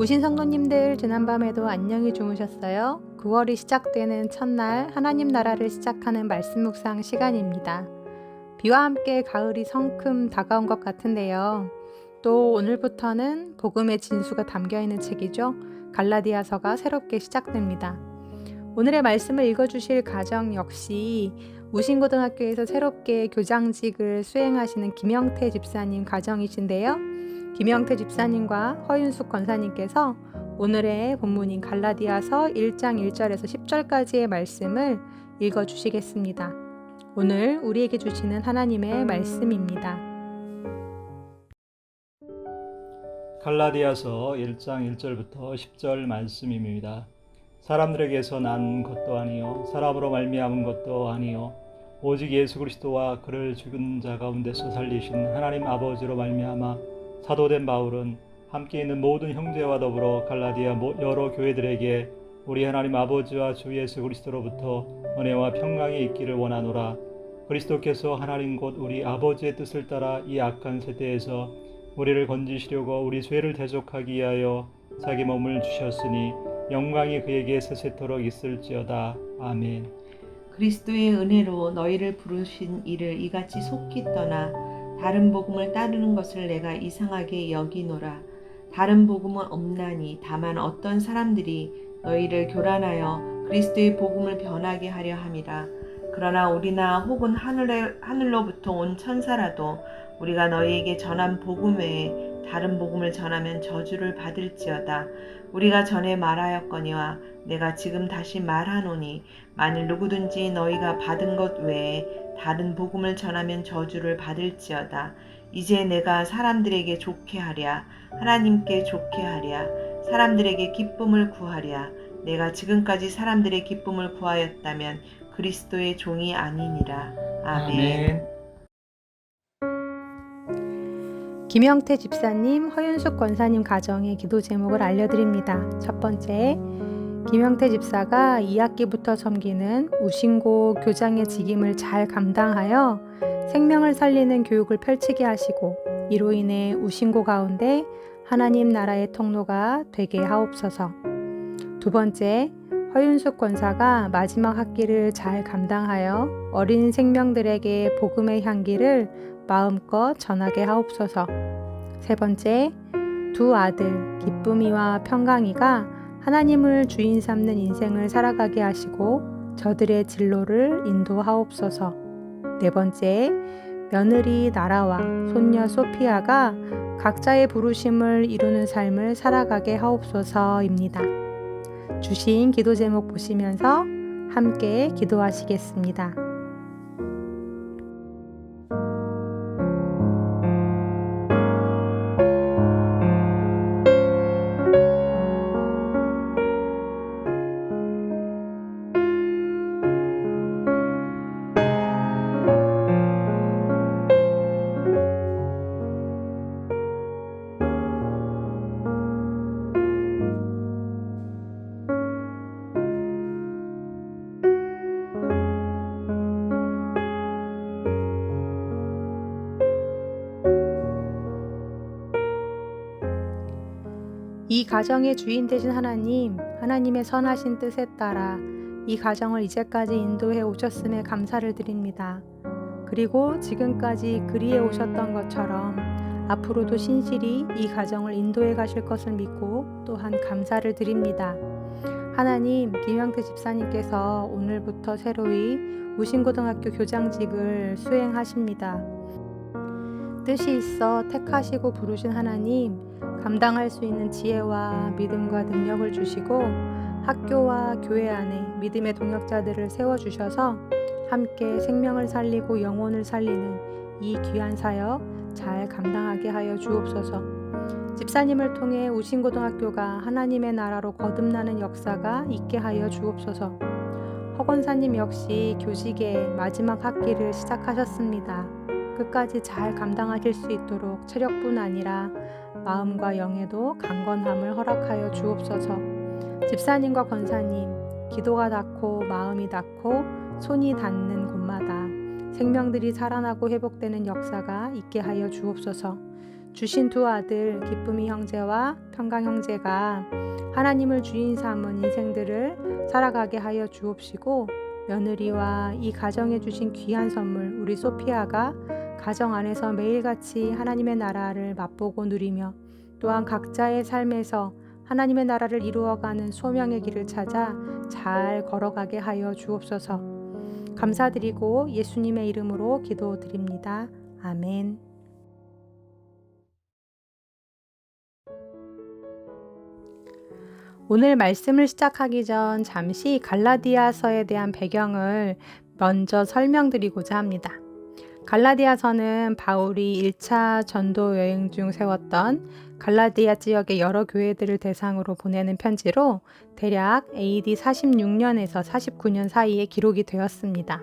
우신 성도님들, 지난밤에도 안녕히 주무셨어요? 9월이 시작되는 첫날 하나님 나라를 시작하는 말씀 묵상 시간입니다. 비와 함께 가을이 성큼 다가온 것 같은데요. 또 오늘부터는 복음의 진수가 담겨있는 책이죠. 갈라디아서가 새롭게 시작됩니다. 오늘의 말씀을 읽어주실 가정 역시 우신고등학교에서 새롭게 교장직을 수행하시는 김영태 집사님 가정이신데요. 김영태 집사님과 허윤숙 권사님께서 오늘의 본문인 갈라디아서 1장 1절에서 10절까지의 말씀을 읽어주시겠습니다. 오늘 우리에게 주시는 하나님의 말씀입니다. 갈라디아서 1장 1절부터 10절 말씀입니다. 사람들에게서 난 것도 아니요 사람으로 말미암은 것도 아니요 오직 예수 그리스도와 그를 죽은 자 가운데서 살리신 하나님 아버지로 말미암아 사도된 바울은 함께 있는 모든 형제와 더불어 갈라디아 여러 교회들에게 우리 하나님 아버지와 주 예수 그리스도로부터 은혜와 평강이 있기를 원하노라. 그리스도께서 하나님 곧 우리 아버지의 뜻을 따라 이 악한 세대에서 우리를 건지시려고 우리 죄를 대속하기 위하여 자기 몸을 주셨으니 영광이 그에게 세세토록 있을지어다. 아멘. 그리스도의 은혜로 너희를 부르신 이를 이같이 속히 떠나 다른 복음을 따르는 것을 내가 이상하게 여기노라. 다른 복음은 없나니 다만 어떤 사람들이 너희를 교란하여 그리스도의 복음을 변하게 하려 함이라. 그러나 우리나 혹은 하늘로부터 온 천사라도 우리가 너희에게 전한 복음 외에 다른 복음을 전하면 저주를 받을지어다. 우리가 전에 말하였거니와 내가 지금 다시 말하노니 만일 누구든지 너희가 받은 것 외에 다른 복음을 전하면 저주를 받을지어다. 이제 내가 사람들에게 좋게 하랴 하나님께 좋게 하랴 사람들에게 기쁨을 구하랴. 내가 지금까지 사람들의 기쁨을 구하였다면 그리스도의 종이 아니니라. 아멘. 김영태 집사님, 허윤숙 권사님 가정의 기도 제목을 알려드립니다. 첫 번째, 김영태 집사가 2학기부터 섬기는 우신고 교장의 직임을 잘 감당하여 생명을 살리는 교육을 펼치게 하시고 이로 인해 우신고 가운데 하나님 나라의 통로가 되게 하옵소서. 두 번째, 허윤숙 권사가 마지막 학기를 잘 감당하여 어린 생명들에게 복음의 향기를 마음껏 전하게 하옵소서. 세 번째, 두 아들 기쁨이와 평강이가 하나님을 주인 삼는 인생을 살아가게 하시고 저들의 진로를 인도하옵소서. 네 번째, 며느리 나라와 손녀 소피아가 각자의 부르심을 이루는 삶을 살아가게 하옵소서입니다. 주신 기도 제목 보시면서 함께 기도하시겠습니다. 이 가정의 주인 되신 하나님, 하나님의 선하신 뜻에 따라 이 가정을 이제까지 인도해 오셨음에 감사를 드립니다. 그리고 지금까지 그리해 오셨던 것처럼 앞으로도 신실히 이 가정을 인도해 가실 것을 믿고 또한 감사를 드립니다. 하나님, 김영태 집사님께서 오늘부터 새로이 우신고등학교 교장직을 수행하십니다. 뜻이 있어 택하시고 부르신 하나님, 감당할 수 있는 지혜와 믿음과 능력을 주시고 학교와 교회 안에 믿음의 동역자들을 세워주셔서 함께 생명을 살리고 영혼을 살리는 이 귀한 사역 잘 감당하게 하여 주옵소서. 집사님을 통해 우신고등학교가 하나님의 나라로 거듭나는 역사가 있게 하여 주옵소서. 허 권사님 역시 교직의 마지막 학기를 시작하셨습니다. 끝까지 잘 감당하실 수 있도록 체력뿐 아니라 마음과 영에도 강건함을 허락하여 주옵소서. 집사님과 권사님, 기도가 닿고 마음이 닿고 손이 닿는 곳마다 생명들이 살아나고 회복되는 역사가 있게 하여 주옵소서. 주신 두 아들 기쁨이 형제와 평강 형제가 하나님을 주인 삼은 인생들을 살아가게 하여 주옵시고, 며느리와 이 가정에 주신 귀한 선물 우리 소피아가 가정 안에서 매일같이 하나님의 나라를 맛보고 누리며 또한 각자의 삶에서 하나님의 나라를 이루어가는 소명의 길을 찾아 잘 걸어가게 하여 주옵소서. 감사드리고 예수님의 이름으로 기도드립니다. 아멘. 오늘 말씀을 시작하기 전 잠시 갈라디아서에 대한 배경을 먼저 설명드리고자 합니다. 갈라디아서는 바울이 1차 전도 여행 중 세웠던 갈라디아 지역의 여러 교회들을 대상으로 보내는 편지로 대략 AD 46년에서 49년 사이에 기록이 되었습니다.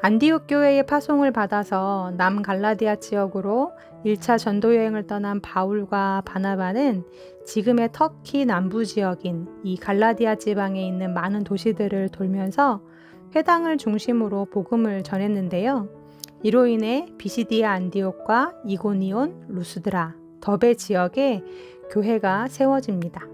안디옥 교회의 파송을 받아서 남갈라디아 지역으로 1차 전도 여행을 떠난 바울과 바나바는 지금의 터키 남부 지역인 이 갈라디아 지방에 있는 많은 도시들을 돌면서 회당을 중심으로 복음을 전했는데요. 이로 인해 비시디아 안디옥과 이고니온, 루스드라, 더베 지역에 교회가 세워집니다.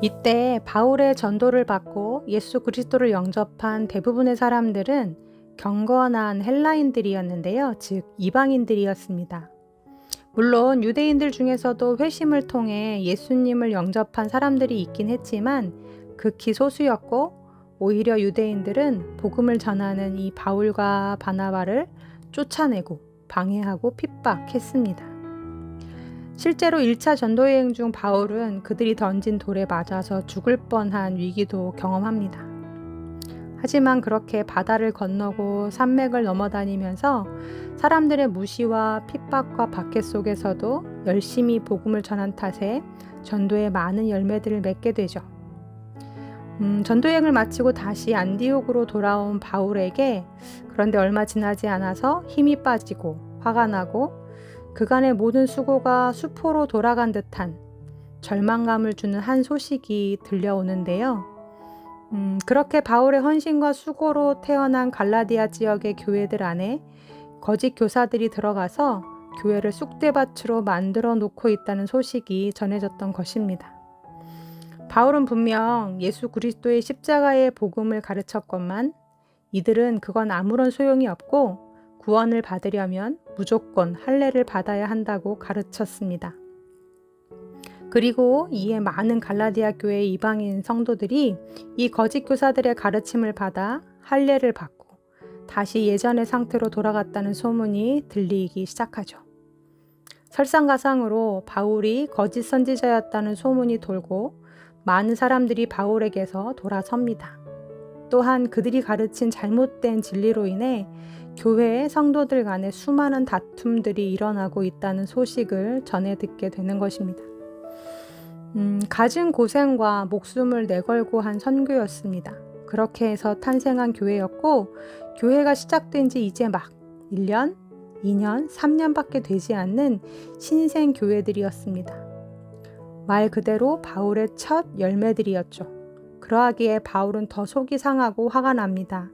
이때 바울의 전도를 받고 예수 그리스도를 영접한 대부분의 사람들은 경건한 헬라인들이었는데요. 즉 이방인들이었습니다. 물론 유대인들 중에서도 회심을 통해 예수님을 영접한 사람들이 있긴 했지만 극히 소수였고, 오히려 유대인들은 복음을 전하는 이 바울과 바나바를 쫓아내고 방해하고 핍박했습니다. 실제로 1차 전도여행 중 바울은 그들이 던진 돌에 맞아서 죽을 뻔한 위기도 경험합니다. 하지만 그렇게 바다를 건너고 산맥을 넘어다니면서 사람들의 무시와 핍박과 박해 속에서도 열심히 복음을 전한 탓에 전도에 많은 열매들을 맺게 되죠. 전도여행을 마치고 다시 안디옥으로 돌아온 바울에게 그런데 얼마 지나지 않아서 힘이 빠지고 화가 나고 그간의 모든 수고가 수포로 돌아간 듯한 절망감을 주는 한 소식이 들려오는데요. 그렇게 바울의 헌신과 수고로 태어난 갈라디아 지역의 교회들 안에 거짓 교사들이 들어가서 교회를 쑥대밭으로 만들어 놓고 있다는 소식이 전해졌던 것입니다. 바울은 분명 예수 그리스도의 십자가의 복음을 가르쳤건만 이들은 그건 아무런 소용이 없고 구원을 받으려면 무조건 할례를 받아야 한다고 가르쳤습니다. 그리고 이에 많은 갈라디아 교회의 이방인 성도들이 이 거짓 교사들의 가르침을 받아 할례를 받고 다시 예전의 상태로 돌아갔다는 소문이 들리기 시작하죠. 설상가상으로 바울이 거짓 선지자였다는 소문이 돌고 많은 사람들이 바울에게서 돌아섭니다. 또한 그들이 가르친 잘못된 진리로 인해 교회의 성도들 간에 수많은 다툼들이 일어나고 있다는 소식을 전해 듣게 되는 것입니다. 갖은 고생과 목숨을 내걸고 한 선교였습니다. 그렇게 해서 탄생한 교회였고, 교회가 시작된 지 이제 막 1년, 2년, 3년밖에 되지 않는 신생 교회들이었습니다. 말 그대로 바울의 첫 열매들이었죠. 그러하기에 바울은 더 속이 상하고 화가 납니다.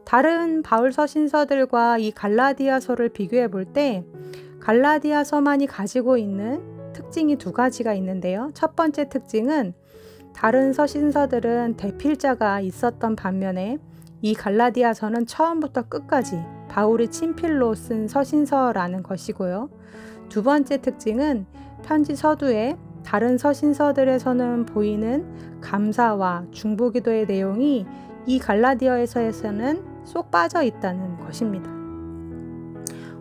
다른 바울 서신서들과 이 갈라디아서를 비교해 볼 때 갈라디아서만이 가지고 있는 특징이 두 가지가 있는데요. 첫 번째 특징은 다른 서신서들은 대필자가 있었던 반면에 이 갈라디아서는 처음부터 끝까지 바울이 친필로 쓴 서신서라는 것이고요. 두 번째 특징은 편지 서두에 다른 서신서들에서는 보이는 감사와 중보기도의 내용이 이 갈라디아서에서는 쏙 빠져 있다는 것입니다.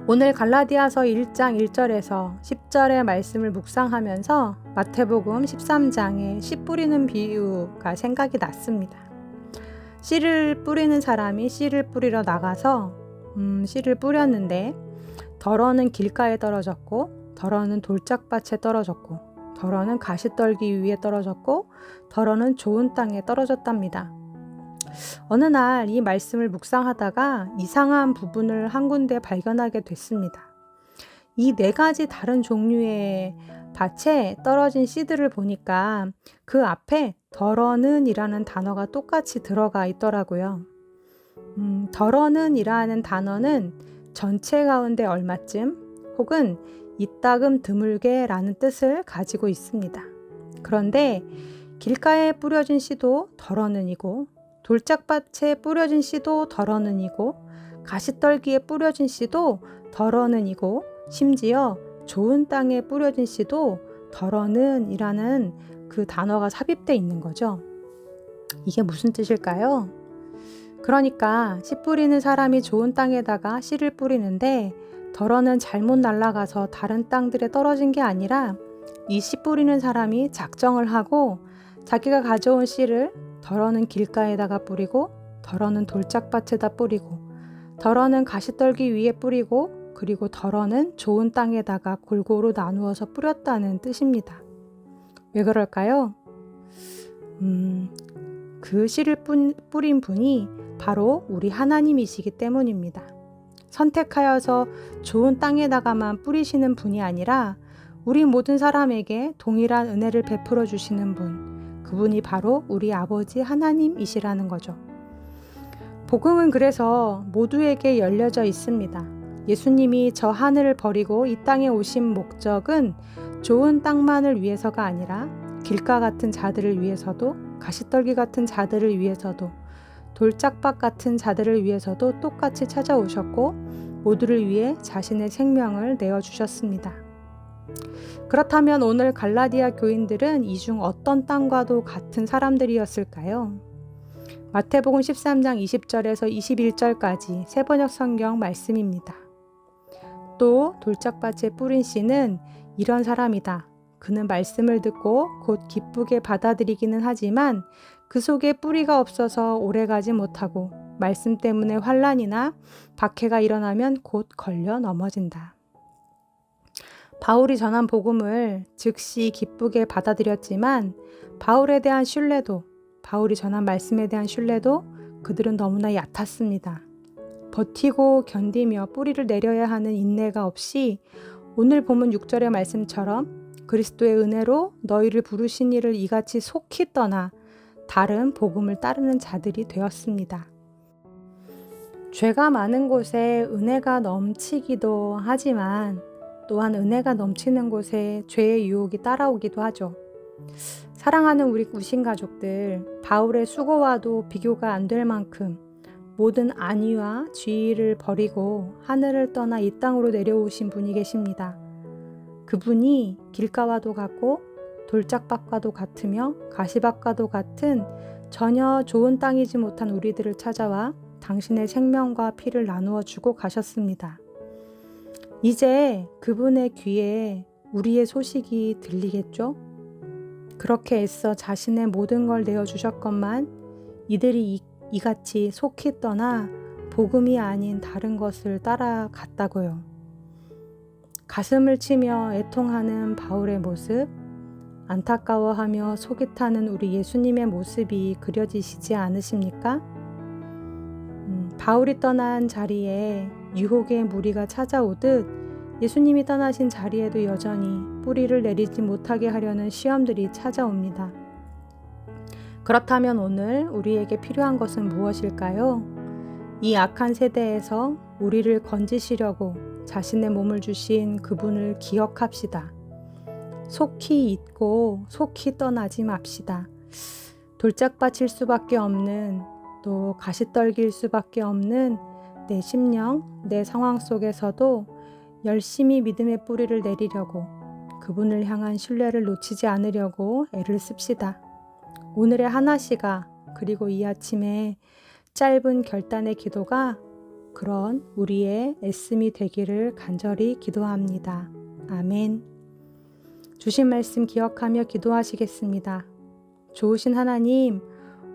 오늘 갈라디아서 1장 1절에서 10절의 말씀을 묵상하면서 마태복음 13장의 씨 뿌리는 비유가 생각이 났습니다. 씨를 뿌리는 사람이 씨를 뿌리러 나가서 씨를 뿌렸는데 덜어는 길가에 떨어졌고 덜어는 돌짝밭에 떨어졌고 덜어는 가시떨기 위에 떨어졌고 덜어는 좋은 땅에 떨어졌답니다. 어느 날 이 말씀을 묵상하다가 이상한 부분을 한 군데 발견하게 됐습니다. 이 네 가지 다른 종류의 밭에 떨어진 씨들을 보니까 그 앞에 덜어는 이라는 단어가 똑같이 들어가 있더라고요. 덜어는 이라는 단어는 전체 가운데 얼마쯤 혹은 이따금 드물게라는 뜻을 가지고 있습니다. 그런데 길가에 뿌려진 씨도 덜어는 이고 돌짝밭에 뿌려진 씨도 덜어는 이고 가시떨기에 뿌려진 씨도 덜어는 이고 심지어 좋은 땅에 뿌려진 씨도 덜어는 이라는 그 단어가 삽입되어 있는 거죠. 이게 무슨 뜻일까요? 그러니까 씨 뿌리는 사람이 좋은 땅에다가 씨를 뿌리는데 덜어는 잘못 날아가서 다른 땅들에 떨어진 게 아니라 이 씨 뿌리는 사람이 작정을 하고 자기가 가져온 씨를 덜어는 길가에다가 뿌리고 덜어는 돌짝밭에다 뿌리고 덜어는 가시떨기 위에 뿌리고 그리고 덜어는 좋은 땅에다가 골고루 나누어서 뿌렸다는 뜻입니다. 왜 그럴까요? 그 씨를 뿌린 분이 바로 우리 하나님이시기 때문입니다. 선택하여서 좋은 땅에다가만 뿌리시는 분이 아니라 우리 모든 사람에게 동일한 은혜를 베풀어 주시는 분, 그분이 바로 우리 아버지 하나님이시라는 거죠. 복음은 그래서 모두에게 열려져 있습니다. 예수님이 저 하늘을 버리고 이 땅에 오신 목적은 좋은 땅만을 위해서가 아니라 길가 같은 자들을 위해서도 가시떨기 같은 자들을 위해서도 돌짝밭 같은 자들을 위해서도 똑같이 찾아오셨고 모두를 위해 자신의 생명을 내어주셨습니다. 그렇다면 오늘 갈라디아 교인들은 이 중 어떤 땅과도 같은 사람들이었을까요? 마태복음 13장 20절에서 21절까지 새번역 성경 말씀입니다. 또 돌짝밭에 뿌린 씨는 이런 사람이다. 그는 말씀을 듣고 곧 기쁘게 받아들이기는 하지만 그 속에 뿌리가 없어서 오래가지 못하고 말씀 때문에 환난이나 박해가 일어나면 곧 걸려 넘어진다. 바울이 전한 복음을 즉시 기쁘게 받아들였지만 바울에 대한 신뢰도, 바울이 전한 말씀에 대한 신뢰도 그들은 너무나 얕았습니다. 버티고 견디며 뿌리를 내려야 하는 인내가 없이 오늘 본문 6절의 말씀처럼 그리스도의 은혜로 너희를 부르신 이를 이같이 속히 떠나 다른 복음을 따르는 자들이 되었습니다. 죄가 많은 곳에 은혜가 넘치기도 하지만 또한 은혜가 넘치는 곳에 죄의 유혹이 따라오기도 하죠. 사랑하는 우리 구신 가족들, 바울의 수고와도 비교가 안 될 만큼 모든 안위와 지위를 버리고 하늘을 떠나 이 땅으로 내려오신 분이 계십니다. 그분이 길가와도 같고 돌짝밭과도 같으며 가시밭과도 같은 전혀 좋은 땅이지 못한 우리들을 찾아와 당신의 생명과 피를 나누어 주고 가셨습니다. 이제 그분의 귀에 우리의 소식이 들리겠죠? 그렇게 애써 자신의 모든 걸 내어주셨건만 이들이 이같이 속히 떠나 복음이 아닌 다른 것을 따라갔다고요. 가슴을 치며 애통하는 바울의 모습, 안타까워하며 속이 타는 우리 예수님의 모습이 그려지시지 않으십니까? 바울이 떠난 자리에 유혹의 무리가 찾아오듯 예수님이 떠나신 자리에도 여전히 뿌리를 내리지 못하게 하려는 시험들이 찾아옵니다. 그렇다면 오늘 우리에게 필요한 것은 무엇일까요? 이 악한 세대에서 우리를 건지시려고 자신의 몸을 주신 그분을 기억합시다. 속히 잊고 속히 떠나지 맙시다. 돌짝밭일 수밖에 없는 또 가시떨기일 수밖에 없는 내 심령, 내 상황 속에서도 열심히 믿음의 뿌리를 내리려고 그분을 향한 신뢰를 놓치지 않으려고 애를 씁시다. 오늘의 하나시가 그리고 이 아침에 짧은 결단의 기도가 그런 우리의 애씀이 되기를 간절히 기도합니다. 아멘. 주신 말씀 기억하며 기도하시겠습니다. 좋으신 하나님,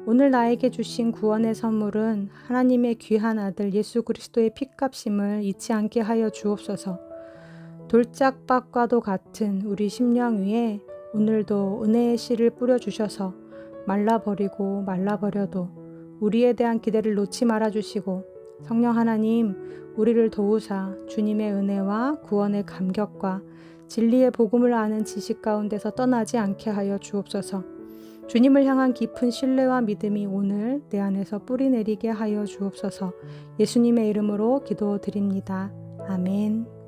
오늘 나에게 주신 구원의 선물은 하나님의 귀한 아들 예수 그리스도의 핏값임을 잊지 않게 하여 주옵소서. 돌짝밭과도 같은 우리 심령 위에 오늘도 은혜의 씨를 뿌려주셔서 말라버리고 말라버려도 우리에 대한 기대를 놓지 말아주시고 성령 하나님, 우리를 도우사 주님의 은혜와 구원의 감격과 진리의 복음을 아는 지식 가운데서 떠나지 않게 하여 주옵소서. 주님을 향한 깊은 신뢰와 믿음이 오늘 내 안에서 뿌리내리게 하여 주옵소서. 예수님의 이름으로 기도드립니다. 아멘.